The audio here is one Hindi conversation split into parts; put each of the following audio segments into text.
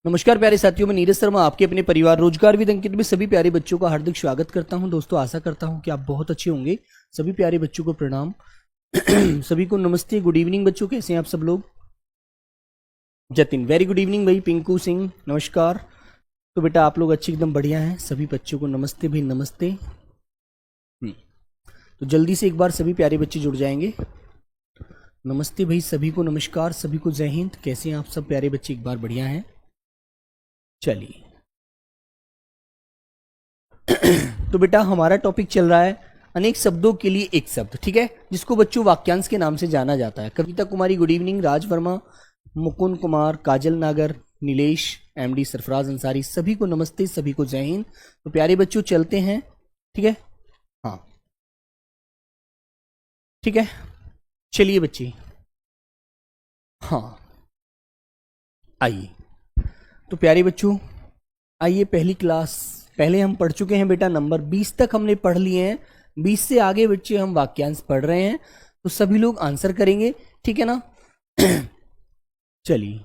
नमस्कार प्यारे साथियों, मैं नीरज शर्मा आपके अपने परिवार रोजगार विद अंकित में सभी प्यारे बच्चों का हार्दिक स्वागत करता हूं। दोस्तों, आशा करता हूं कि आप बहुत अच्छे होंगे। सभी प्यारे बच्चों को प्रणाम। सभी को नमस्ते, गुड इवनिंग बच्चों, कैसे हैं आप सब लोग। जतिन, वेरी गुड इवनिंग भाई। पिंकू सिंह, नमस्कार। तो बेटा आप लोग अच्छे एकदम बढ़िया हैं। सभी बच्चों को नमस्ते भाई, नमस्ते। तो जल्दी से एक बार सभी प्यारे बच्चे जुड़ जाएंगे। नमस्ते भाई सभी को, नमस्कार सभी को, जय हिंद। कैसे हैं आप सब प्यारे बच्चे, एक बार बढ़िया हैं। चलिए तो बेटा हमारा टॉपिक चल रहा है अनेक शब्दों के लिए एक शब्द, ठीक है, जिसको बच्चों वाक्यांश के नाम से जाना जाता है। कविता कुमारी गुड इवनिंग, राज वर्मा, मुकुंद कुमार, काजल नागर, नीलेश, एमडी सरफराज अंसारी, सभी को नमस्ते, सभी को जय हिंद। तो प्यारे बच्चों चलते हैं, ठीक है। हाँ ठीक है, चलिए बच्चे। हाँ आइए, तो प्यारे बच्चों आइए, पहली क्लास पहले हम पढ़ चुके हैं बेटा, नंबर 20 तक हमने पढ़ लिए हैं। 20 से आगे बच्चे हम वाक्यांश पढ़ रहे हैं, तो सभी लोग आंसर करेंगे, ठीक है ना। चलिए,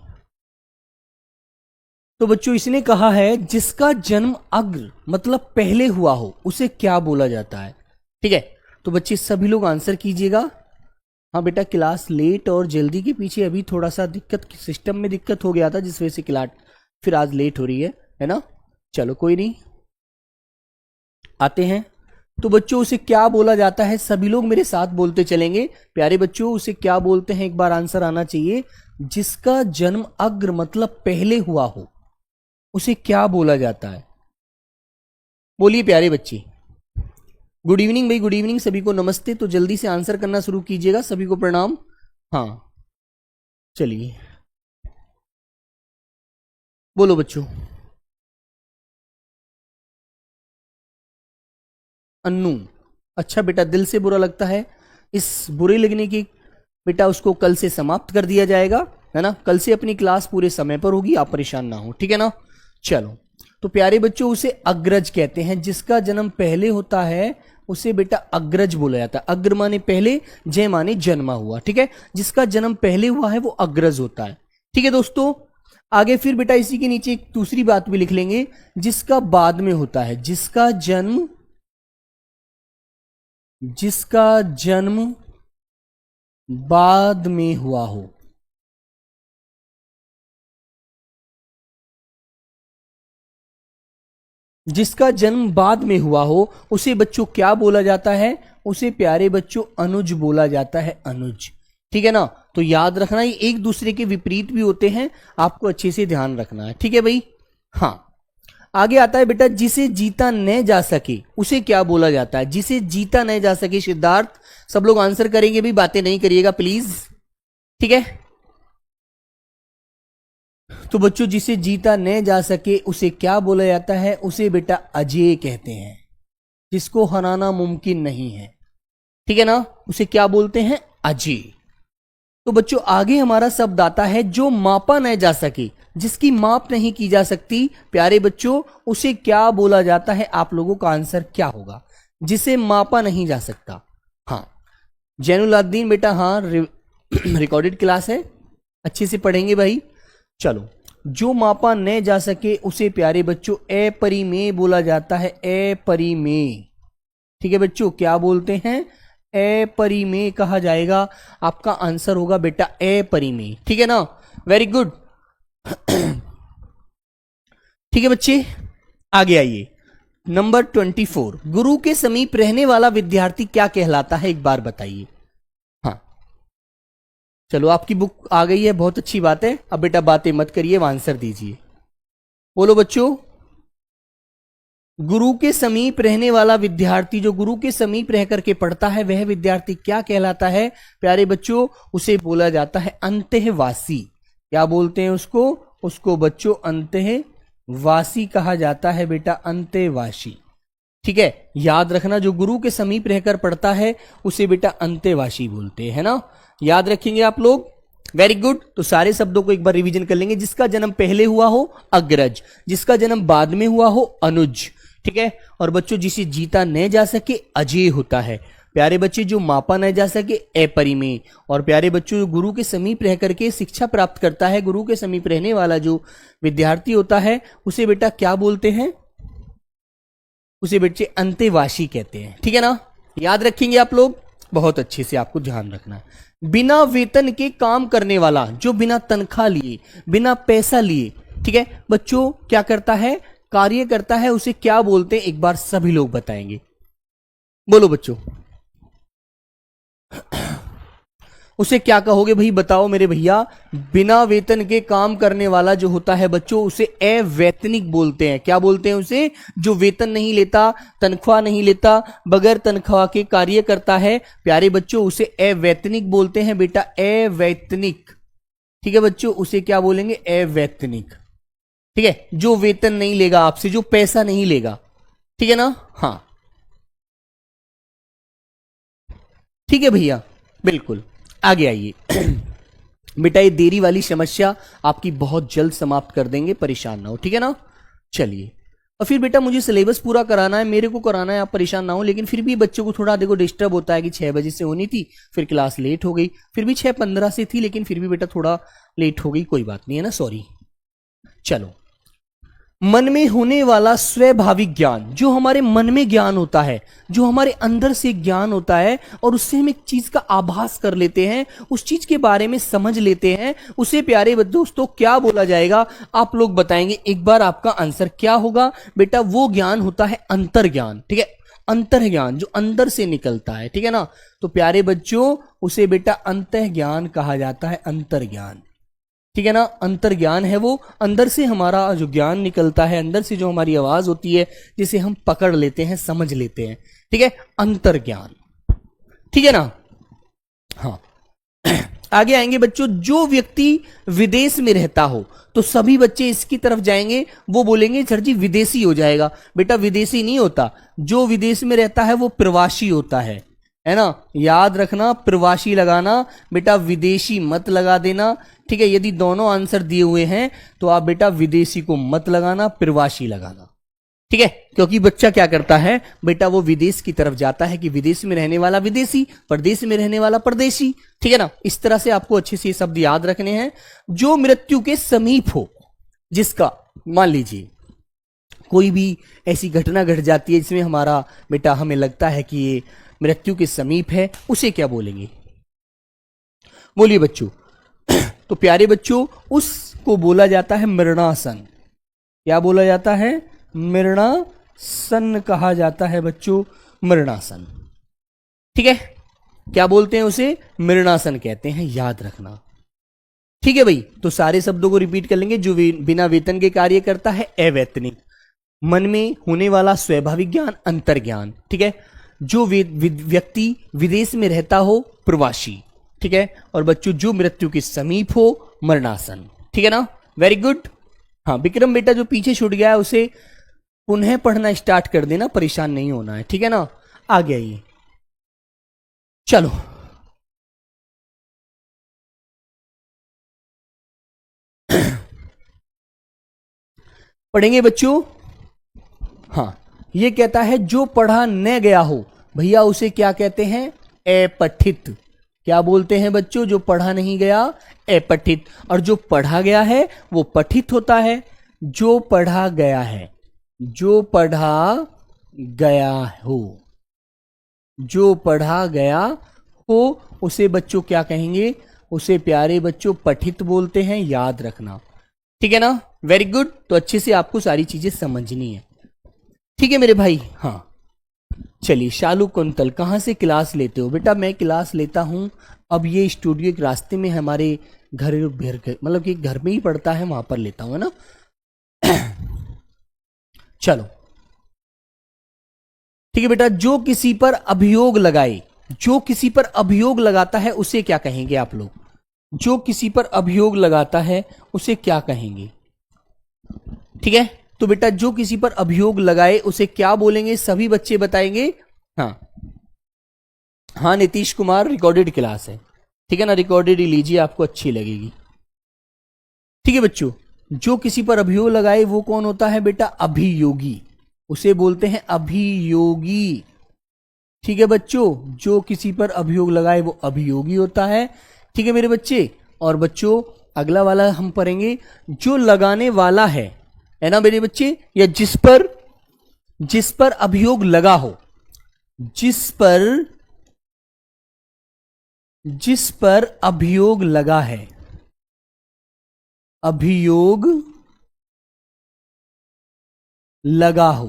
तो बच्चों इसने कहा है जिसका जन्म अग्र मतलब पहले हुआ हो उसे क्या बोला जाता है, ठीक है। तो बच्चे सभी लोग आंसर कीजिएगा। हाँ बेटा, क्लास लेट और जल्दी के पीछे अभी थोड़ा सा दिक्कत, सिस्टम में दिक्कत हो गया था, जिस वजह से क्लास फिर आज लेट हो रही है ना। चलो कोई नहीं, आते हैं। तो बच्चों उसे क्या बोला जाता है, सभी लोग मेरे साथ बोलते चलेंगे। प्यारे बच्चों उसे क्या बोलते हैं, एक बार आंसर आना चाहिए। जिसका जन्म अग्र मतलब पहले हुआ हो उसे क्या बोला जाता है, बोलिए प्यारे बच्चे। गुड इवनिंग भाई, गुड इवनिंग सभी को, नमस्ते। तो जल्दी से आंसर करना शुरू कीजिएगा, सभी को प्रणाम। हाँ चलिए बोलो बच्चों। अन्नू, अच्छा बेटा, दिल से बुरा लगता है। इस बुरे लगने की बेटा उसको कल से समाप्त कर दिया जाएगा, है ना। कल से अपनी क्लास पूरे समय पर होगी, आप परेशान ना हो, ठीक है ना। चलो, तो प्यारे बच्चों उसे अग्रज कहते हैं। जिसका जन्म पहले होता है उसे बेटा अग्रज बोला जाता है। अग्र माने पहले, जय माने जन्मा हुआ, ठीक है। जिसका जन्म पहले हुआ है वो अग्रज होता है, ठीक है दोस्तों। आगे फिर बेटा इसी के नीचे एक दूसरी बात भी लिख लेंगे, जिसका बाद में होता है। जिसका जन्म बाद में हुआ हो, जिसका जन्म बाद में हुआ हो उसे बच्चों क्या बोला जाता है, उसे प्यारे बच्चों अनुज बोला जाता है, अनुज, ठीक है ना। तो याद रखना ये एक दूसरे के विपरीत भी होते हैं, आपको अच्छे से ध्यान रखना है, ठीक है भाई। हाँ आगे आता है बेटा, जिसे जीता न जा सके उसे क्या बोला जाता है। जिसे जीता न जा सके, सिद्धार्थ, सब लोग आंसर करेंगे भी, बातें नहीं करिएगा प्लीज, ठीक है। तो बच्चों जिसे जीता न जा सके उसे क्या बोला जाता है, उसे बेटा अजेय कहते हैं। जिसको हराना मुमकिन नहीं है, ठीक है ना, उसे क्या बोलते हैं, अजेय। तो बच्चों आगे हमारा शब्द आता है जो मापा न जा सके, जिसकी माप नहीं की जा सकती, प्यारे बच्चों उसे क्या बोला जाता है। आप लोगों का आंसर क्या होगा, जिसे मापा नहीं जा सकता। हाँ जैनुलाब्दीन बेटा, हाँ रिकॉर्डेड क्लास है, अच्छे से पढ़ेंगे भाई। चलो, जो मापा न जा सके उसे प्यारे बच्चों अपरिमेय बोला जाता है, अपरिमेय, ठीक है बच्चों। क्या बोलते हैं, अपरिमेय कहा जाएगा। आपका आंसर होगा बेटा अपरिमेय, ठीक है ना, वेरी गुड। ठीक है बच्चे, आगे आइए। नंबर 24, गुरु के समीप रहने वाला विद्यार्थी क्या कहलाता है, एक बार बताइए। हाँ चलो, आपकी बुक आ गई है, बहुत अच्छी बात है। अब बेटा बातें मत करिए, आंसर दीजिए। बोलो बच्चों, गुरु के समीप रहने वाला विद्यार्थी, जो गुरु के समीप रह करके पढ़ता है, वह विद्यार्थी क्या कहलाता है प्यारे बच्चों, उसे बोला जाता है अंतःवासी। क्या बोलते हैं उसको, उसको बच्चों अंतःवासी कहा जाता है बेटा, अंतःवासी, ठीक है। याद रखना, जो गुरु के समीप रहकर पढ़ता है उसे बेटा अंतःवासी बोलते हैं ना, याद रखेंगे आप लोग, वेरी गुड। तो सारे शब्दों को एक बार रिवीजन कर लेंगे। जिसका जन्म पहले हुआ हो अग्रज, जिसका जन्म बाद में हुआ हो अनुज, ठीक है। और बच्चों जिसे जीता न जा सके अजेय होता है। प्यारे बच्चे जो मापा न जा सके अपरिमेय। और प्यारे बच्चों जो गुरु के समीप रह करके शिक्षा प्राप्त करता है, गुरु के समीप रहने वाला जो विद्यार्थी होता है उसे बेटा क्या बोलते हैं, उसे बच्चे अंतेवासी कहते हैं। ठीक है ना, याद रखेंगे आप लोग, बहुत अच्छे से आपको ध्यान रखना है। बिना वेतन के काम करने वाला, जो बिना तनख्वाह लिए, बिना पैसा लिए, ठीक है बच्चों, क्या करता है, कार्य करता है, उसे क्या बोलते हैं, एक बार सभी लोग बताएंगे। बोलो बच्चों, उसे क्या कहोगे भाई, बताओ मेरे भैया। बिना वेतन के काम करने वाला जो होता है बच्चों, उसे अवैतनिक बोलते हैं। क्या बोलते हैं उसे, जो वेतन नहीं लेता, तनख्वाह नहीं लेता, बगैर तनख्वाह के कार्य करता है प्यारे बच्चों, उसे अवैतनिक बोलते हैं बेटा, अवैतनिक। ठीक है बच्चों, उसे क्या बोलेंगे, अवैतनिक। ठीक है, जो वेतन नहीं लेगा आपसे, जो पैसा नहीं लेगा। ठीक है ना, हाँ ठीक है भैया, बिल्कुल। आगे आइए बेटा, ये देरी वाली समस्या आपकी बहुत जल्द समाप्त कर देंगे, परेशान ना हो। ठीक है ना, चलिए। और फिर बेटा मुझे सिलेबस पूरा कराना है, मेरे को कराना है, आप परेशान ना हो। लेकिन फिर भी बच्चों को थोड़ा देखो डिस्टर्ब होता है कि 6 बजे से होनी थी, फिर क्लास लेट हो गई, फिर भी 6:15 से थी, लेकिन फिर भी बेटा थोड़ा लेट हो गई, कोई बात नहीं है ना, सॉरी। चलो, मन में होने वाला स्वाभाविक ज्ञान, जो हमारे मन में ज्ञान होता है, जो हमारे अंदर से ज्ञान होता है, और उससे हम एक चीज का आभास कर लेते हैं, उस चीज के बारे में समझ लेते हैं, उसे प्यारे दोस्तों क्या बोला जाएगा, आप लोग बताएंगे। एक बार आपका आंसर क्या होगा बेटा, वो ज्ञान होता है अंतर्ज्ञान। ठीक है, अंतर्ज्ञान जो अंदर से निकलता है। ठीक है ना, तो प्यारे बच्चों उसे बेटा अंतर्ज्ञान कहा जाता है, अंतर्ज्ञान। ठीक है ना, अंतर्ज्ञान है वो, अंदर से हमारा जो ज्ञान निकलता है, अंदर से जो हमारी आवाज होती है, जिसे हम पकड़ लेते हैं, समझ लेते हैं। ठीक है, अंतर्ज्ञान। ठीक है ना, हाँ आगे आएंगे बच्चों, जो व्यक्ति विदेश में रहता हो, तो सभी बच्चे इसकी तरफ जाएंगे, वो बोलेंगे सर जी विदेशी हो जाएगा। बेटा विदेशी नहीं होता, जो विदेश में रहता है वो प्रवासी होता है ना, याद रखना, प्रवासी लगाना बेटा, विदेशी मत लगा देना। ठीक है, यदि दोनों आंसर दिए हुए हैं तो आप बेटा विदेशी को मत लगाना, प्रवासी लगाना। ठीक है, क्योंकि बच्चा क्या करता है बेटा, वो विदेश की तरफ जाता है, कि विदेश में रहने वाला विदेशी, परदेश में रहने वाला परदेशी। ठीक है ना, इस तरह से आपको अच्छे से ये शब्द याद रखने हैं। जो मृत्यु के समीप हो, जिसका मान लीजिए कोई भी ऐसी घटना घट जाती है जिसमें हमारा बेटा हमें लगता है कि ये मृत्यु के समीप है, उसे क्या बोलेंगे, बोलिए बच्चों। तो प्यारे बच्चों उसको बोला जाता है मरणासन। क्या बोला जाता है, मरणासन कहा जाता है बच्चों, मरणासन। ठीक है, क्या बोलते हैं उसे, मरणासन कहते हैं, याद रखना। ठीक है भाई, तो सारे शब्दों को रिपीट कर लेंगे। जो बिना वेतन के कार्य करता है अवैतनिक, मन में होने वाला स्वाभाविक ज्ञान अंतर्ज्ञान। ठीक है, जो व्यक्ति विदेश में रहता हो प्रवासी। ठीक है, और बच्चों जो मृत्यु के समीप हो मरणासन। ठीक है ना, वेरी गुड। हाँ विक्रम बेटा जो पीछे छूट गया है उसे पुनः पढ़ना स्टार्ट कर देना, परेशान नहीं होना है। ठीक है ना, आगे आइए, चलो पढ़ेंगे बच्चों। हाँ, ये कहता है जो पढ़ा न गया हो, भैया उसे क्या कहते हैं, अपठित। क्या बोलते हैं बच्चों, जो पढ़ा नहीं गया अपठित, और जो पढ़ा गया है वो पठित होता है। जो पढ़ा गया है, जो पढ़ा गया हो, जो पढ़ा गया हो उसे बच्चों क्या कहेंगे, उसे प्यारे बच्चों पठित बोलते हैं, याद रखना। ठीक है ना, वेरी गुड। तो अच्छे से आपको सारी चीजें समझनी है। ठीक है मेरे भाई, हाँ चलिए। शालू कुंतल कहाँ से क्लास लेते हो, बेटा मैं क्लास लेता हूँ, अब ये स्टूडियो एक रास्ते में हमारे घर, मतलब कि घर में ही पड़ता है, वहां पर लेता हूँ, है ना। चलो ठीक है बेटा, जो किसी पर अभियोग लगाए, जो किसी पर अभियोग लगाता है उसे क्या कहेंगे आप लोग, जो किसी पर अभियोग लगाता है उसे क्या कहेंगे। ठीक है, तो बेटा जो किसी पर अभियोग लगाए उसे क्या बोलेंगे, सभी बच्चे बताएंगे। हाँ हाँ नीतीश कुमार, रिकॉर्डेड क्लास है। ठीक है ना, रिकॉर्डेड ही लीजिए, आपको अच्छी लगेगी। ठीक है बच्चों, जो किसी पर अभियोग लगाए वो कौन होता है बेटा, अभियोगी, उसे बोलते हैं अभियोगी। ठीक है बच्चों, जो किसी पर अभियोग लगाए वो अभियोगी होता है। ठीक है मेरे बच्चे। और बच्चों अगला वाला हम पढ़ेंगे, जो लगाने वाला है ना मेरे बच्चे, या जिस पर अभियोग लगा हो, जिस पर अभियोग लगा है, अभियोग लगा हो,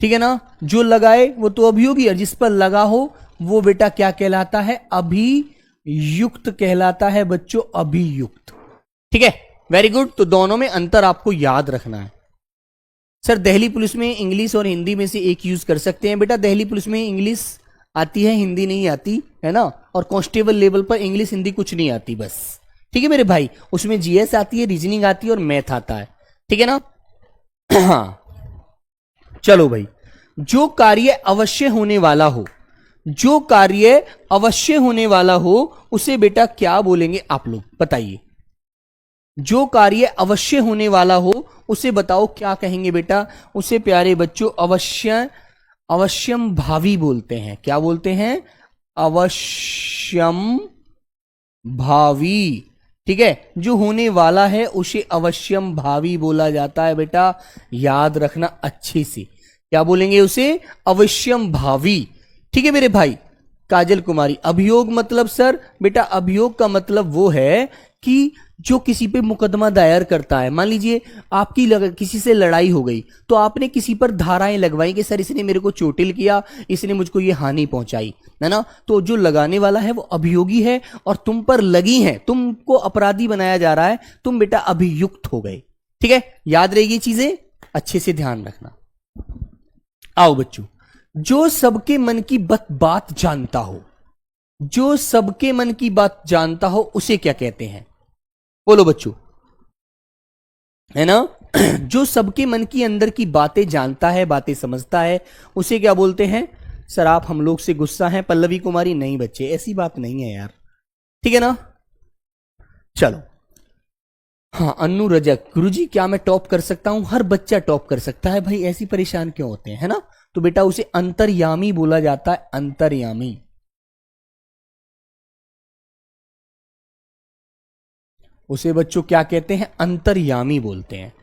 ठीक है ना। जो लगाए वो तो अभियोगी, और जिस पर लगा हो वो बेटा क्या कहलाता है, अभियुक्त कहलाता है बच्चों, अभियुक्त। ठीक है, वेरी गुड। तो दोनों में अंतर आपको याद रखना है। सर दिल्ली पुलिस में इंग्लिश और हिंदी में से एक यूज कर सकते हैं। बेटा दिल्ली पुलिस में इंग्लिश आती है, हिंदी नहीं आती है ना। और कांस्टेबल लेवल पर इंग्लिश हिंदी कुछ नहीं आती बस। ठीक है मेरे भाई, उसमें जीएस आती है, रीजनिंग आती है और मैथ आता है। ठीक है ना। हाँ चलो भाई, जो कार्य अवश्य होने वाला हो, जो कार्य अवश्य होने वाला हो उसे बेटा क्या बोलेंगे आप लोग बताइए। जो कार्य अवश्य होने वाला हो उसे बताओ क्या कहेंगे बेटा। उसे प्यारे बच्चों अवश्यम भावी बोलते हैं। क्या बोलते हैं, अवश्यम भावी। ठीक है, जो होने वाला है उसे अवश्यम भावी बोला जाता है बेटा, याद रखना अच्छे से। क्या बोलेंगे उसे, अवश्यम भावी। ठीक है मेरे भाई। काजल कुमारी, अभियोग मतलब सर बेटा, अभियोग का मतलब वो है कि जो किसी पे मुकदमा दायर करता है। मान लीजिए आपकी किसी से लड़ाई हो गई, तो आपने किसी पर धाराएं लगवाई कि सर इसने मेरे को चोटिल किया, इसने मुझको ये हानि पहुंचाई, है ना। तो जो लगाने वाला है वो अभियोगी है, और तुम पर लगी है, तुमको अपराधी बनाया जा रहा है, तुम बेटा अभियुक्त हो गए। ठीक है, याद रहेगी चीजें, अच्छे से ध्यान रखना। आओ बच्चों, जो सबके मन की बात जानता हो, जो सबके मन की बात जानता हो उसे क्या कहते हैं, बोलो बच्चों, है ना। जो सबके मन की अंदर की बातें जानता है, बातें समझता है, उसे क्या बोलते हैं। सर आप हम लोग से गुस्सा हैं, पल्लवी कुमारी, नहीं बच्चे ऐसी बात नहीं है यार। ठीक है ना। चलो, हाँ अन्नू रजक, गुरुजी क्या मैं टॉप कर सकता हूं। हर बच्चा टॉप कर सकता है भाई, ऐसी परेशान क्यों होते हैं, है ना। तो बेटा उसे अंतर्यामी बोला जाता है, अंतर्यामी। उसे बच्चों क्या कहते हैं, अंतर्यामी बोलते हैं।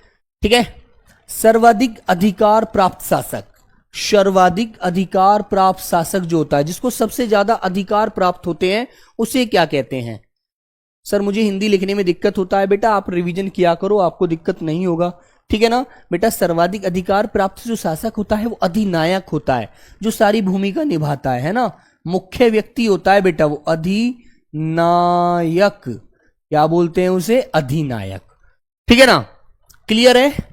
ठीक है। सर्वाधिक अधिकार प्राप्त शासक, सर्वाधिक अधिकार प्राप्त शासक जो होता है, जिसको सबसे ज्यादा अधिकार प्राप्त होते हैं, उसे क्या कहते हैं। सर मुझे हिंदी लिखने में दिक्कत होता है। बेटा आप रिवीजन किया करो, आपको दिक्कत नहीं होगा। ठीक है ना बेटा। सर्वाधिक अधिकार प्राप्त जो शासक होता है वो अधिनायक होता है, जो सारी भूमिका निभाता है ना। मुख्य व्यक्ति होता है बेटा वो अधिनायक। क्या बोलते हैं उसे, अधिनायक। ठीक है ना, क्लियर है।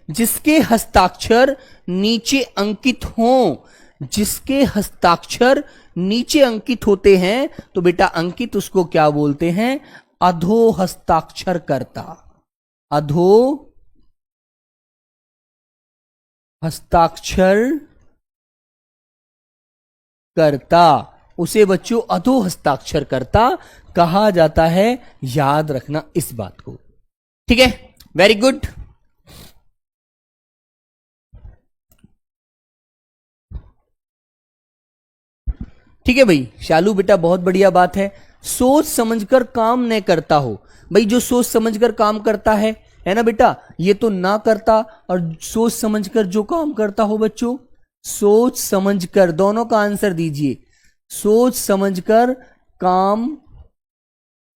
जिसके हस्ताक्षर नीचे अंकित हों, जिसके हस्ताक्षर नीचे अंकित होते हैं तो बेटा अंकित उसको क्या बोलते हैं, अधो हस्ताक्षर करता, अधो हस्ताक्षर करता, उसे बच्चों अधो हस्ताक्षर करता कहा जाता है। याद रखना इस बात को। ठीक है, वेरी गुड। ठीक है भाई, शालू बेटा बहुत बढ़िया बात है। सोच समझकर काम न करता हो, भाई जो सोच समझकर काम करता है ना बेटा, ये तो ना करता, और सोच समझकर जो काम करता हो बच्चों, सोच समझकर, दोनों का आंसर दीजिए। सोच समझकर काम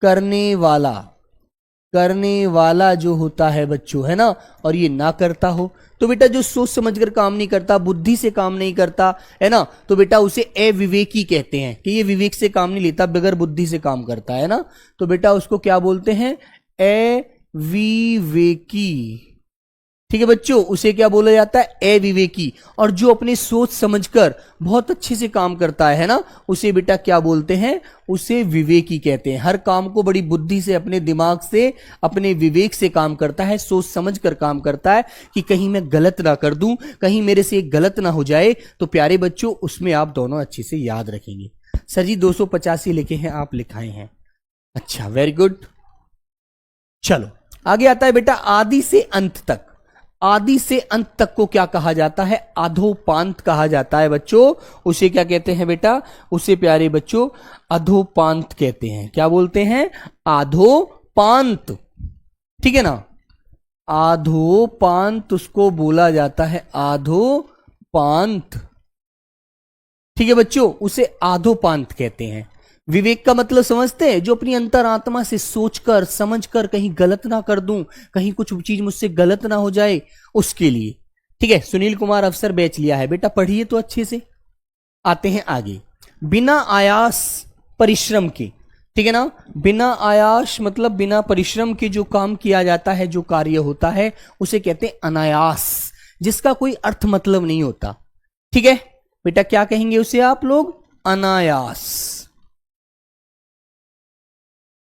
करने वाला, करने वाला जो होता है बच्चों, है ना, और ये ना करता हो तो बेटा जो सोच समझकर काम नहीं करता, बुद्धि से काम नहीं करता, है ना, तो बेटा उसे अविवेकी कहते हैं कि ये विवेक से काम नहीं लेता, बगैर बुद्धि से काम करता है ना। तो बेटा उसको क्या बोलते हैं, अविवेकी। ठीक है बच्चों, उसे क्या बोला जाता है, अविवेकी। और जो अपने सोच समझकर बहुत अच्छे से काम करता है ना, उसे बेटा क्या बोलते हैं, उसे विवेकी कहते हैं। हर काम को बड़ी बुद्धि से, अपने दिमाग से, अपने विवेक से काम करता है, सोच समझकर काम करता है कि कहीं मैं गलत ना कर दूं, कहीं मेरे से गलत ना हो जाए। तो प्यारे बच्चों उसमें आप दोनों अच्छे से याद रखेंगे। सर जी 285 लिखे हैं, आप लिखाए हैं, अच्छा वेरी गुड। चलो आगे आता है बेटा आदि से अंत तक। आदि से अंत तक को क्या कहा जाता है? अधोपांत कहा जाता है बच्चों। उसे क्या कहते हैं बेटा? उसे प्यारे बच्चों अधोपांत कहते हैं। क्या बोलते हैं? अधोपांत। ठीक है ना, अधोपांत उसको बोला जाता है, अधोपांत। ठीक है बच्चों, उसे अधोपांत कहते हैं। विवेक का मतलब समझते हैं? जो अपनी अंतरात्मा से सोचकर समझकर कहीं गलत ना कर दूं, कहीं कुछ चीज मुझसे गलत ना हो जाए, उसके लिए। ठीक है, सुनील कुमार अफसर बैच लिया है बेटा, पढ़िए तो अच्छे से। आते हैं आगे। बिना आयास परिश्रम के, ठीक है ना, बिना आयास मतलब बिना परिश्रम के जो काम किया जाता है, जो कार्य होता है, उसे कहते हैं अनायास, जिसका कोई अर्थ मतलब नहीं होता। ठीक है बेटा, क्या कहेंगे उसे आप लोग? अनायास,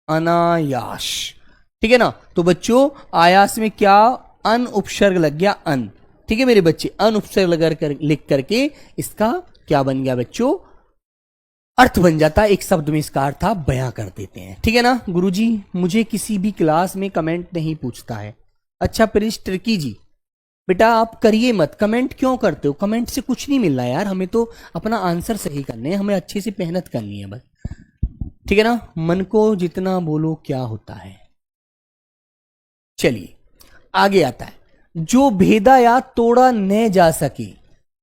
अनायास। ठीक है ना, तो बच्चों आयास में क्या अन उपसर्ग लग गया? अन। ठीक है मेरे बच्चे, अन उपसर्ग लगा लिख करके इसका क्या बन गया बच्चों? अर्थ बन जाता है। एक शब्द में इसका अर्थ आप बयां कर देते हैं। ठीक है ना गुरुजी, मुझे किसी भी क्लास में कमेंट नहीं पूछता है। अच्छा प्रिंस ट्रिकी जी, बेटा आप करिए मत, कमेंट क्यों करते हो? कमेंट से कुछ नहीं मिल रहा यार, हमें तो अपना आंसर सही करने हैं, हमें अच्छे से मेहनत करनी है बस। ठीक है ना, मन को जितना बोलो क्या होता है। चलिए आगे आता है, जो भेदा या तोड़ा न जा सके,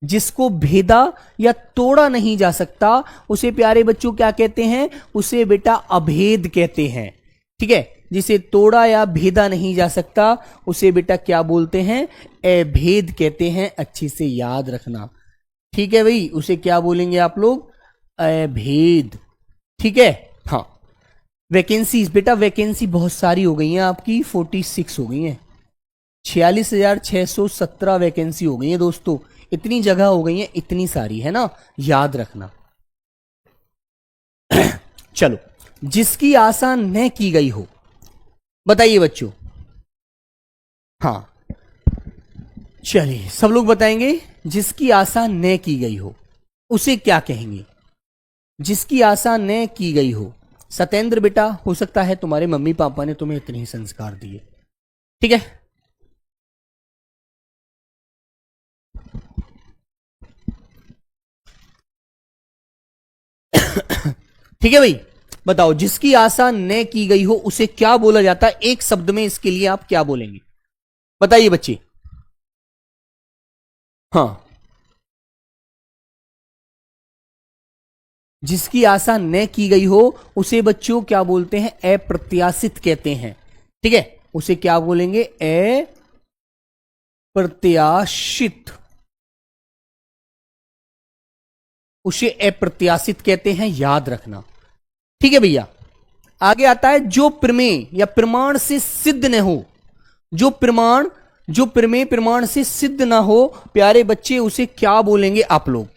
जिसको भेदा या तोड़ा नहीं जा सकता, उसे प्यारे बच्चों क्या कहते हैं? उसे बेटा अभेद कहते हैं। ठीक है, जिसे तोड़ा या भेदा नहीं जा सकता, उसे बेटा क्या बोलते हैं? अभेद कहते हैं। अच्छे से याद रखना। ठीक है भाई, उसे क्या बोलेंगे आप लोग? अभेद। ठीक है, हाँ। वैकेंसीज बेटा, वैकेंसी बहुत सारी हो गई हैं आपकी, 46 हो गई हैं, 46,617 वैकेंसी हो गई है दोस्तों। इतनी जगह हो गई है, इतनी सारी है ना, याद रखना। चलो, जिसकी आशा न की गई हो, बताइए बच्चों। हाँ चलिए, सब लोग बताएंगे। जिसकी आशा न की गई हो उसे क्या कहेंगे? जिसकी आशा न की गई हो। सत्येंद्र बेटा, हो सकता है तुम्हारे मम्मी पापा ने तुम्हें इतने ही संस्कार दिए। ठीक है, ठीक है भाई, बताओ जिसकी आशा न की गई हो उसे क्या बोला जाता है? एक शब्द में इसके लिए आप क्या बोलेंगे? बताइए बच्चे। हाँ, जिसकी आशा न की गई हो उसे बच्चों क्या बोलते हैं? अप्रत्याशित कहते हैं। ठीक है, उसे क्या बोलेंगे? अप्रत्याशित। उसे अप्रत्याशित कहते हैं, याद रखना। ठीक है भैया, आगे आता है, जो प्रमेय या प्रमाण से सिद्ध न हो, जो प्रमेय प्रमाण से सिद्ध ना हो, प्यारे बच्चे उसे क्या बोलेंगे आप लोग?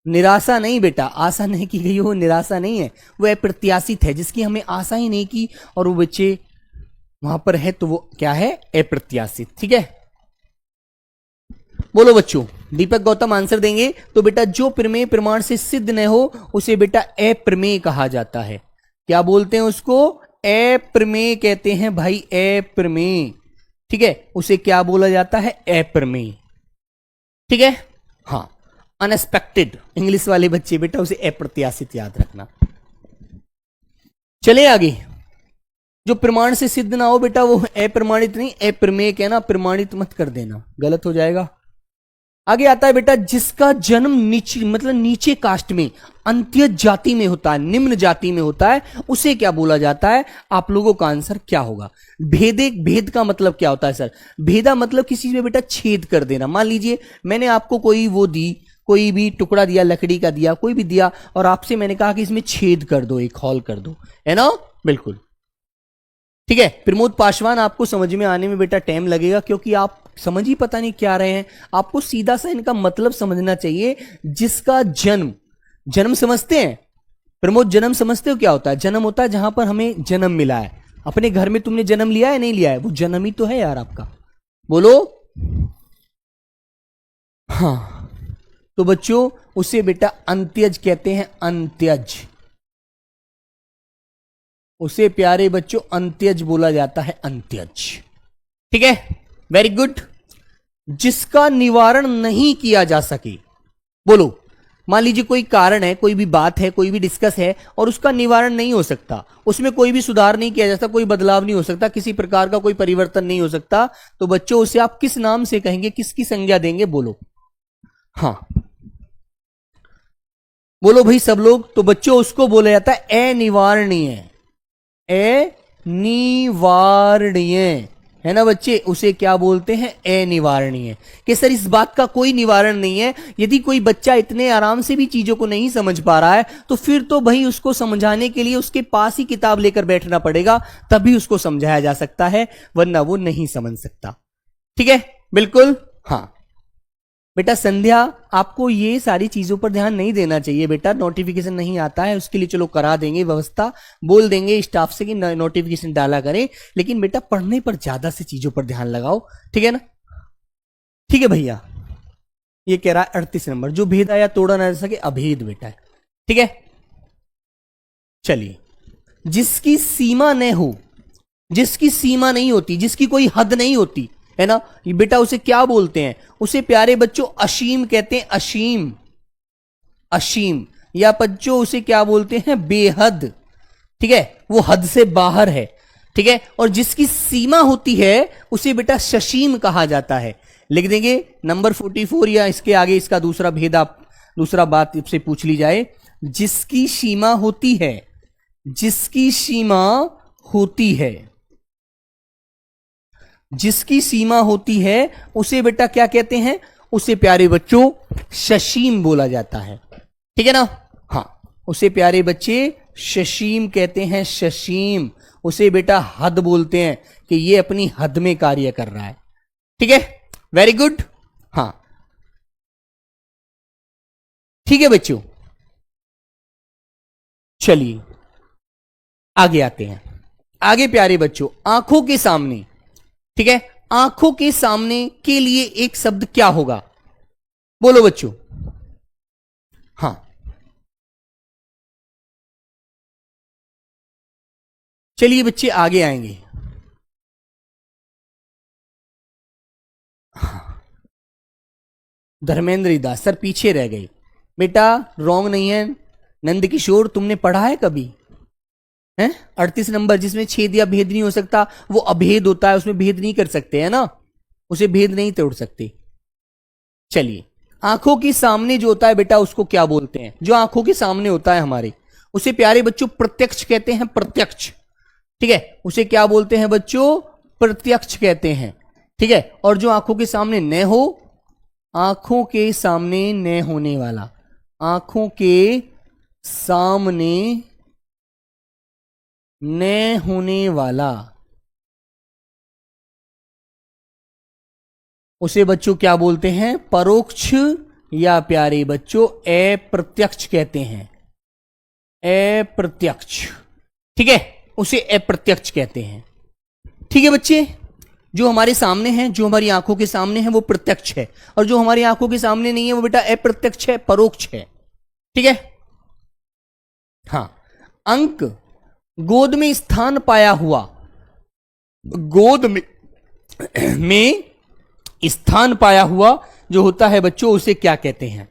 निराशा नहीं बेटा, आशा नहीं की गई हो, निराशा नहीं है, वो अप्रत्याशित है, जिसकी हमें आशा ही नहीं की और वो बच्चे वहां पर है, तो वो क्या है? अप्रत्याशित। ठीक है, बोलो बच्चों। दीपक गौतम आंसर देंगे। तो बेटा जो प्रमेय प्रमाण से सिद्ध न हो उसे बेटा अप्रमेय कहा जाता है। क्या बोलते हैं उसको? अप्रमेय कहते हैं भाई, अप्रमेय। ठीक है, उसे क्या बोला जाता है? अप्रमेय। ठीक है, हाँ। अनएक्सपेक्टेड, इंग्लिश वाले बच्चे बेटा उसे अप्रत्याशित याद रखना। चले आगे। जो प्रमाण से सिद्ध ना हो बेटा वो अप्रमाणित नहीं, अप्रमेय कहना, प्रमाणित मत कर देना, गलत हो जाएगा। आगे आता है बेटा, जिसका जन्म नीचे मतलब नीचे कास्ट में, अंत्यज जाति में होता है, निम्न जाति में होता है, उसे क्या बोला जाता है? आप लोगों का आंसर क्या होगा? भेदे। भेद का मतलब क्या होता है सर? भेदा मतलब किसी में बेटा छेद कर देना। मान लीजिए मैंने आपको कोई वो दी, कोई भी टुकड़ा दिया, लकड़ी का दिया, कोई भी दिया, और आपसे मैंने कहा कि इसमें छेद कर दो, एक हॉल कर दो, है ना? बिल्कुल ठीक है। प्रमोद पासवान, आपको समझ में आने में बेटा टाइम लगेगा, क्योंकि आप समझ ही पता नहीं क्या रहे हैं। आपको सीधा सा इनका मतलब समझना चाहिए। जिसका जन्म, जन्म समझते हैं प्रमोद? जन्म समझते हो क्या होता है? जन्म होता है जहां पर हमें जन्म मिला है। अपने घर में तुमने जन्म लिया है नहीं लिया है? वो जन्म ही तो है यार आपका, बोलो। हाँ, तो बच्चों उसे बेटा अंत्यज कहते हैं, अंत्यज। उसे प्यारे बच्चों अंत्यज बोला जाता है, अंत्यज। ठीक है, वेरी गुड। जिसका निवारण नहीं किया जा सके। बोलो, मान लीजिए कोई कारण है, कोई भी बात है, कोई भी डिस्कस है और उसका निवारण नहीं हो सकता, उसमें कोई भी सुधार नहीं किया जा सकता, कोई बदलाव नहीं हो सकता, किसी प्रकार का कोई परिवर्तन नहीं हो सकता, तो बच्चों उसे आप किस नाम से कहेंगे, किसकी संज्ञा देंगे? बोलो। हाँ बोलो भाई सब लोग। तो बच्चों उसको बोला जाता है अनिवारणीय। अनिवारणीय है ना बच्चे, उसे क्या बोलते हैं? अनिवारणीय। कि सर इस बात का कोई निवारण नहीं है। यदि कोई बच्चा इतने आराम से भी चीजों को नहीं समझ पा रहा है तो फिर तो भाई उसको समझाने के लिए उसके पास ही किताब लेकर बैठना पड़ेगा, तभी उसको समझाया जा सकता है, वरना वो नहीं समझ सकता। ठीक है, बिल्कुल। हाँ बेटा संध्या, आपको ये सारी चीजों पर ध्यान नहीं देना चाहिए बेटा। नोटिफिकेशन नहीं आता है, उसके लिए चलो करा देंगे व्यवस्था, बोल देंगे स्टाफ से कि नोटिफिकेशन डाला करें, लेकिन बेटा पढ़ने पर ज्यादा से चीजों पर ध्यान लगाओ। ठीक है ना? ठीक है भैया। ये कह रहा है 38 नंबर, जो भेद आया तोड़ा ना जा सके अभेद बेटा है। ठीक है, चलिए। जिसकी सीमा न हो, जिसकी सीमा नहीं होती, जिसकी कोई हद नहीं होती है ना बेटा, उसे क्या बोलते हैं? उसे प्यारे बच्चों असीम कहते हैं। असीम, असीम। या बच्चों उसे क्या बोलते हैं? बेहद। ठीक है, वो हद से बाहर है। ठीक है, और जिसकी सीमा होती है उसे बेटा ससीम कहा जाता है। लिख देंगे नंबर 44 या इसके आगे इसका दूसरा भेद, आप दूसरा बात से पूछ ली जाए। जिसकी सीमा होती है, जिसकी सीमा होती है, जिसकी सीमा होती है उसे बेटा क्या कहते हैं? उसे प्यारे बच्चों ससीम बोला जाता है। ठीक है ना? हाँ, उसे प्यारे बच्चे ससीम कहते हैं। ससीम। उसे बेटा हद बोलते हैं कि ये अपनी हद में कार्य कर रहा है। ठीक है, वेरी गुड। हाँ ठीक है बच्चों, चलिए आगे आते हैं। आगे प्यारे बच्चों, आंखों के सामने। ठीक है, आंखों के सामने के लिए एक शब्द क्या होगा? बोलो बच्चों। हाँ चलिए बच्चे आगे आएंगे। हाँ। धर्मेंद्र दास सर पीछे रह गए बेटा, रॉन्ग नहीं है। नंद किशोर, तुमने पढ़ा है कभी? है 38 नंबर, जिसमें छेद या भेद नहीं हो सकता, वो अभेद होता है, उसमें भेद नहीं कर सकते है ना, उसे भेद नहीं तोड़ सकते। चलिए, आंखों के सामने जो होता है बेटा उसको क्या बोलते हैं? जो आंखों के सामने होता है हमारे, उसे प्यारे बच्चों प्रत्यक्ष कहते हैं। प्रत्यक्ष। ठीक है, उसे क्या बोलते हैं बच्चों? प्रत्यक्ष कहते हैं। ठीक है, और जो आंखों के सामने न हो, आंखों के सामने न होने वाला, आंखों के सामने न होने वाला, उसे बच्चों क्या बोलते हैं? परोक्ष या प्यारे बच्चों अप्रत्यक्ष कहते हैं। अप्रत्यक्ष। ठीक है, उसे अप्रत्यक्ष कहते हैं। ठीक है बच्चे, जो हमारे सामने है, जो हमारी आंखों के सामने है वो प्रत्यक्ष है, और जो हमारी आंखों के सामने नहीं है वो बेटा अप्रत्यक्ष है, परोक्ष है। ठीक है। हाँ, अंक गोद में स्थान पाया हुआ, गोद में स्थान पाया हुआ जो होता है बच्चों, उसे क्या कहते हैं?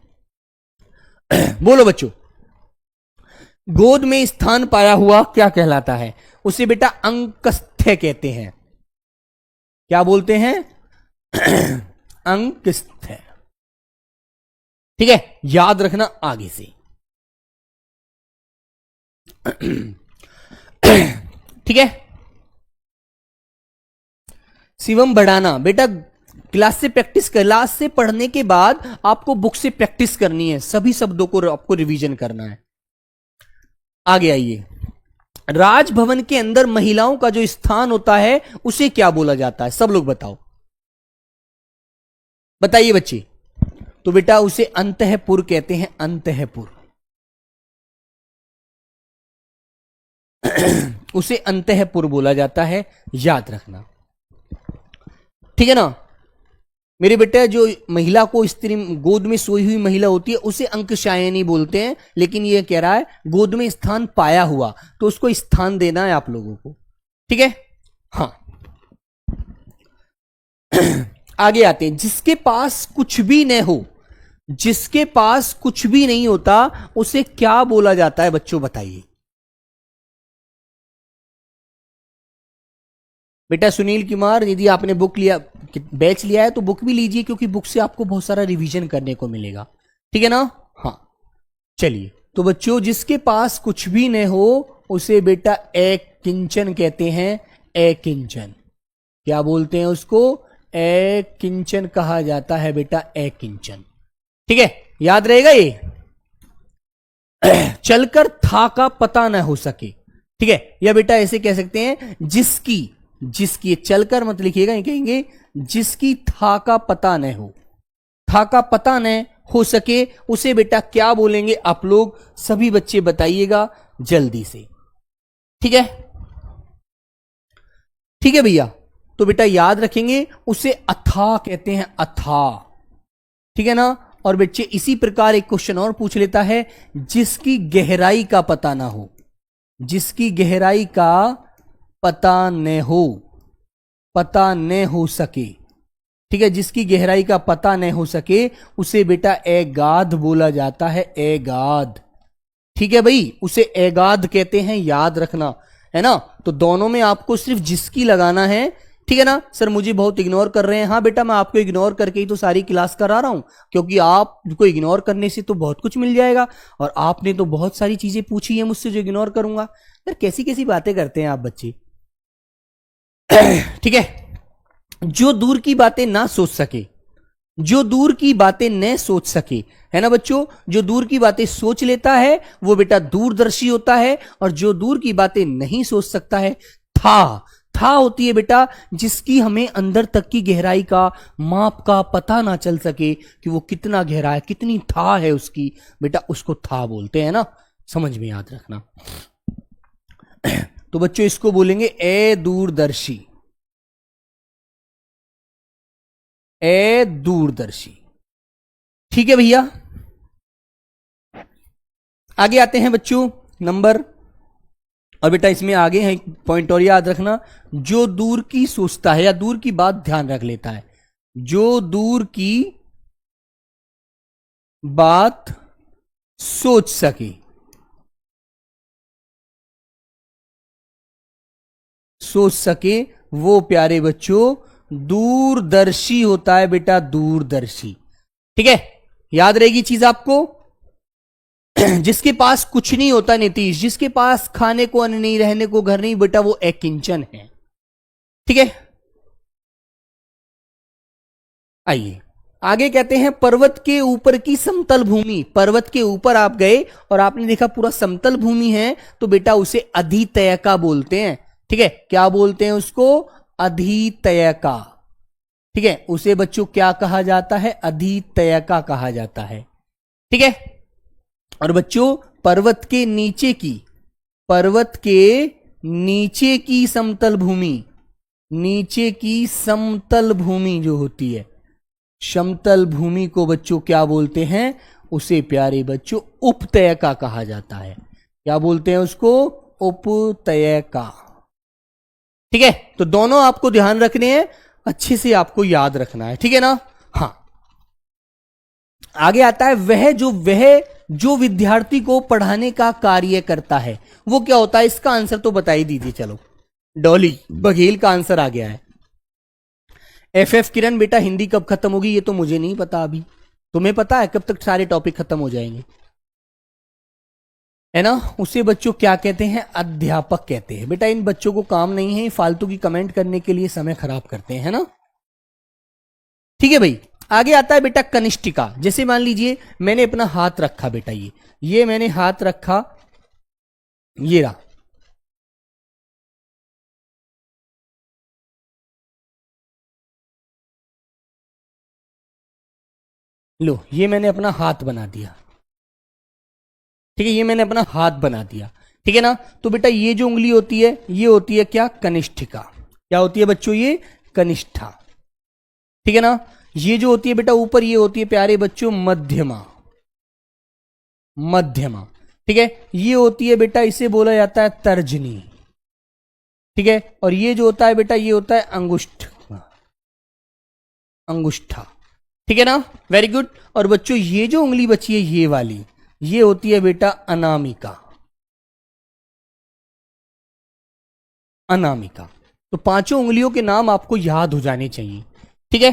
बोलो बच्चों। गोद में स्थान पाया हुआ क्या कहलाता है? उसे बेटा अंकस्थ कहते हैं। क्या बोलते हैं? अंकस्थ। ठीक है, याद रखना आगे से। ठीक है, शिवम बढ़ाना बेटा, क्लास से प्रैक्टिस, क्लास से पढ़ने के बाद आपको बुक से प्रैक्टिस करनी है, सभी शब्दों को आपको रिवीजन करना है। आगे आइए। राजभवन के अंदर महिलाओं का जो स्थान होता है उसे क्या बोला जाता है? सब लोग बताओ, बताइए बच्चे। तो बेटा उसे अंतःपुर कहते हैं। अंतःपुर। उसे अंतःपुर बोला जाता है, याद रखना। ठीक है ना मेरे बेटे? जो महिला को स्त्री गोद में सोई हुई महिला होती है उसे अंकशायनी बोलते हैं, लेकिन ये कह रहा है गोद में स्थान पाया हुआ, तो उसको स्थान देना है आप लोगों को। ठीक है। हाँ आगे आते हैं, जिसके पास कुछ भी न हो, जिसके पास कुछ भी नहीं होता उसे क्या बोला जाता है बच्चों, बताइए। बेटा सुनील कुमार, यदि आपने बुक लिया, बैच लिया है तो बुक भी लीजिए, क्योंकि बुक से आपको बहुत सारा रिवीजन करने को मिलेगा, ठीक है ना। हाँ चलिए, तो बच्चों जिसके पास कुछ भी न हो उसे बेटा एक किंचन कहते हैं, एक किंचन। क्या बोलते हैं उसको, एक किंचन कहा जाता है बेटा, एक किंचन, ठीक है, याद रहेगा ये। चलकर था का पता न हो सके, ठीक है, या बेटा ऐसे कह सकते हैं, जिसकी, जिसकी चलकर मत लिखिएगा, ये कहेंगे जिसकी था का पता न हो, था का पता न हो सके उसे बेटा क्या बोलेंगे, आप लोग सभी बच्चे बताइएगा जल्दी से, ठीक है। ठीक है भैया, तो बेटा याद रखेंगे उसे अथाह कहते हैं, अथाह, ठीक है ना। और बच्चे इसी प्रकार एक क्वेश्चन और पूछ लेता है, जिसकी गहराई का पता ना हो, जिसकी गहराई का पता न हो, पता न हो सके, ठीक है, जिसकी गहराई का पता न हो सके उसे बेटा एगाध बोला जाता है, एगाध, ठीक है भाई, उसे एगाध कहते हैं, याद रखना है ना। तो दोनों में आपको सिर्फ जिसकी लगाना है, ठीक है ना। सर मुझे बहुत इग्नोर कर रहे हैं, हाँ बेटा मैं आपको इग्नोर करके ही तो सारी क्लास करा रहा हूं, क्योंकि आपको इग्नोर करने से तो बहुत कुछ मिल जाएगा, और आपने तो बहुत सारी चीजें पूछी है मुझसे जो इग्नोर करूंगा। यार कैसी कैसी बातें करते हैं आप बच्चे, ठीक है। जो दूर की बातें ना सोच सके, जो दूर की बातें न सोच सके, है ना बच्चों, जो दूर की बातें सोच लेता है वो बेटा दूरदर्शी होता है, और जो दूर की बातें नहीं सोच सकता है था होती है बेटा जिसकी हमें अंदर तक की गहराई का, माप का पता ना चल सके कि वो कितना गहरा है, कितनी था है उसकी, बेटा उसको था बोलते हैं ना, समझ में याद रखना। तो बच्चों इसको बोलेंगे ए दूरदर्शी, ए दूरदर्शी, ठीक है भैया। आगे आते हैं बच्चों नंबर, और बेटा इसमें आगे है पॉइंट और याद रखना, जो दूर की सोचता है या दूर की बात ध्यान रख लेता है, जो दूर की बात सोच सके, सोच सके वो प्यारे बच्चों दूरदर्शी होता है बेटा, दूरदर्शी, ठीक है, याद रहेगी चीज आपको। जिसके पास कुछ नहीं होता नीतीश, जिसके पास खाने को अन्न नहीं, रहने को घर नहीं, बेटा वो एक किंचन है, ठीक है। आइए आगे कहते हैं, पर्वत के ऊपर की समतल भूमि, पर्वत के ऊपर आप गए और आपने देखा पूरा समतल भूमि है, तो बेटा उसे अधितयका बोलते हैं, ठीक है, क्या बोलते हैं उसको, अधितयका, ठीक है, उसे बच्चों क्या कहा जाता है, अधितयका कहा जाता है, ठीक है। और बच्चों पर्वत के नीचे की, पर्वत के नीचे की समतल भूमि, नीचे की समतल भूमि जो होती है, समतल भूमि को बच्चों क्या बोलते हैं, उसे प्यारे बच्चों उपतयका कहा जाता है, क्या बोलते हैं उसको, उपतयका, ठीक है। तो दोनों आपको ध्यान रखने हैं, अच्छे से आपको याद रखना है, ठीक है ना। हाँ आगे आता है, वह जो विद्यार्थी को पढ़ाने का कार्य करता है वो क्या होता है, इसका आंसर तो बता ही दीजिए। चलो डॉली बघेल का आंसर आ गया है। एफ किरण बेटा हिंदी कब खत्म होगी ये तो मुझे नहीं पता, अभी तुम्हें पता है कब तक सारे टॉपिक खत्म हो जाएंगे, है ना। उसे बच्चों क्या कहते हैं, अध्यापक कहते हैं। बेटा इन बच्चों को काम नहीं है फालतू की कमेंट करने के लिए समय खराब करते हैं, है ना, ठीक है भाई। आगे आता है बेटा कनिष्ठिका, जैसे मान लीजिए मैंने अपना हाथ रखा बेटा, ये मैंने हाथ रखा, ये रहा, लो ये मैंने अपना हाथ बना दिया, ठीक है, ये मैंने अपना हाथ बना दिया, ठीक है ना। तो बेटा ये जो उंगली होती है ये होती है क्या, कनिष्ठिका, क्या होती है बच्चों, ये कनिष्ठा, ठीक है ना। ये जो होती है बेटा ऊपर, ये होती है प्यारे बच्चों मध्यमा, मध्यमा, ठीक है। ये होती है बेटा, इसे बोला जाता है तर्जनी, ठीक है। और ये जो होता है बेटा, ये होता है अंगुष्ठ, अंगुष्ठा। ठीक है ना, वेरी गुड। और बच्चों ये जो उंगली बची है ये वाली, ये होती है बेटा अनामिका। अनामिका। तो पांचों उंगलियों के नाम आपको याद हो जाने चाहिए। ठीक है,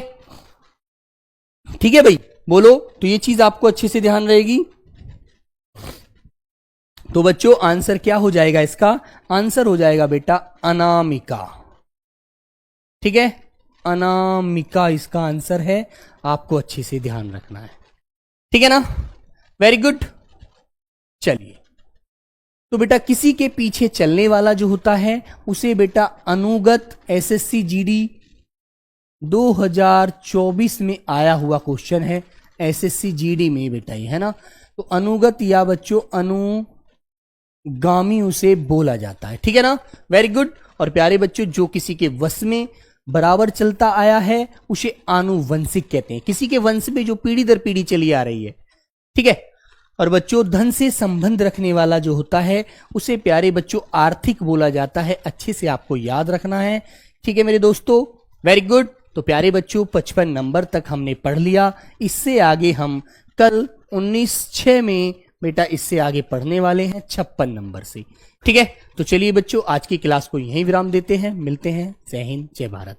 ठीक है भाई, बोलो। तो ये चीज आपको अच्छे से ध्यान रहेगी। तो बच्चों आंसर क्या हो जाएगा इसका? आंसर हो जाएगा बेटा अनामिका। ठीक है, अनामिका इसका आंसर है, आपको अच्छे से ध्यान रखना है। ठीक है ना, वेरी गुड। चलिए, तो बेटा किसी के पीछे चलने वाला जो होता है उसे बेटा अनुगत, एसएससी जीडी 2024 में आया हुआ क्वेश्चन है, एसएससी जीडी में बेटा ये है ना। तो अनुगत या बच्चों अनुगामी उसे बोला जाता है। ठीक है ना, वेरी गुड। और प्यारे बच्चों जो किसी के वश में बराबर चलता आया है उसे आनुवंशिक कहते हैं, किसी के वंश में जो पीढ़ी दर पीढ़ी चली आ रही है। ठीक है। और बच्चों धन से संबंध रखने वाला जो होता है उसे प्यारे बच्चों आर्थिक बोला जाता है, अच्छे से आपको याद रखना है। ठीक है मेरे दोस्तों, वेरी गुड। तो प्यारे बच्चों 55 नंबर तक हमने पढ़ लिया, इससे आगे हम कल 19/6 में बेटा इससे आगे पढ़ने वाले हैं 56 नंबर से। ठीक है, तो चलिए बच्चों आज की क्लास को यहीं विराम देते हैं, मिलते हैं। जय हिंद, जय भारत।